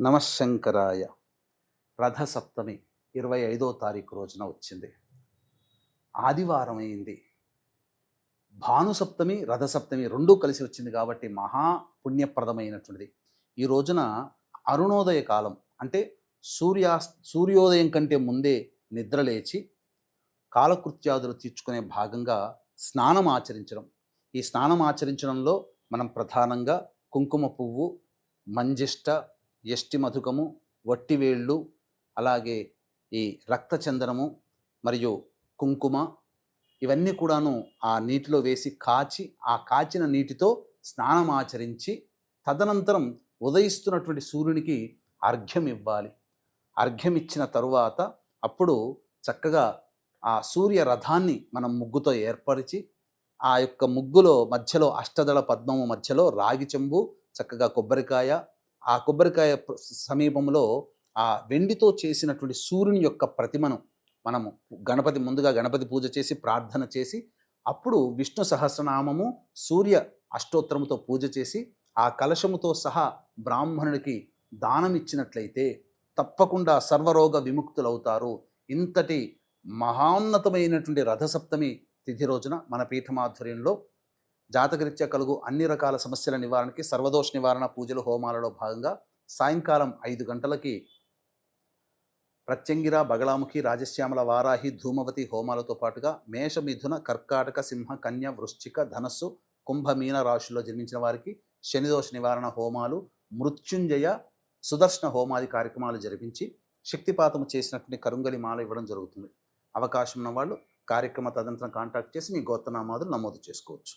నమశంకరాయ. రథసప్తమి 25వ తారీఖు రోజున వచ్చింది. ఆదివారం అయింది. భానుసప్తమి రథసప్తమి రెండూ కలిసి వచ్చింది కాబట్టి మహా పుణ్యప్రదమైనటువంటిది. ఈ రోజున అరుణోదయ కాలం అంటే సూర్యోదయం కంటే ముందే నిద్రలేచి కాలకృత్యాదులు తీర్చుకునే భాగంగా స్నానం ఆచరించడం. ఈ స్నానం ఆచరించడంలో మనం ప్రధానంగా కుంకుమ పువ్వు, మంజిష్ట, యష్టి మధుకము, వట్టివేళ్ళు, అలాగే ఈ రక్తచందనము మరియు కుంకుమ ఇవన్నీ కూడాను ఆ నీటిలో వేసి కాచి ఆ కాచిన నీటితో స్నానం ఆచరించి తదనంతరం ఉదయిస్తున్నటువంటి సూర్యునికి అర్ఘ్యం ఇవ్వాలి. అర్ఘ్యం ఇచ్చిన తరువాత అప్పుడు చక్కగా ఆ సూర్య రథాన్ని మనం ముగ్గుతో ఏర్పరిచి ఆ యొక్క ముగ్గులో మధ్యలో అష్టదళ పద్మము మధ్యలో రాగి చెంబు, చక్కగా కొబ్బరికాయ, ఆ కొబ్బరికాయ సమీపంలో ఆ వెండితో చేసినటువంటి సూర్యుని యొక్క ప్రతిమను మనము ముందుగా గణపతి పూజ చేసి ప్రార్థన చేసి అప్పుడు విష్ణు సహస్రనామము, సూర్య అష్టోత్తరముతో పూజ చేసి ఆ కలశముతో సహా బ్రాహ్మణుడికి దానం ఇచ్చినట్లయితే తప్పకుండా సర్వరోగ విముక్తులవుతారు. ఇంతటి మహోన్నతమైనటువంటి రథసప్తమి తిథి రోజున మన పీఠమాధ్వర్యంలో జాతకరీత్యా కలుగు అన్ని రకాల సమస్యల నివారణకి సర్వదోష నివారణ పూజలు హోమాలలో భాగంగా సాయంకాలం 5 గంటలకి ప్రత్యంగిర, బగళాముఖి, రాజశ్యామల, వారాహి, ధూమవతి హోమాలతో పాటుగా మేష, మిథున, కర్కాటక, సింహ, కన్య, వృశ్చిక, ధనస్సు, కుంభ, మీన రాశుల్లో జన్మించిన వారికి శనిదోష నివారణ హోమాలు, మృత్యుంజయ, సుదర్శన హోమాది కార్యక్రమాలు జరిపించి శక్తిపాతము చేసినటువంటి కరుంగలి మాల ఇవ్వడం జరుగుతుంది. అవకాశం ఉన్న వాళ్ళు కార్యక్రమ తదనంతరం కాంటాక్ట్ చేసి మీ గోత్రనామాదులు నమోదు చేసుకోవచ్చు.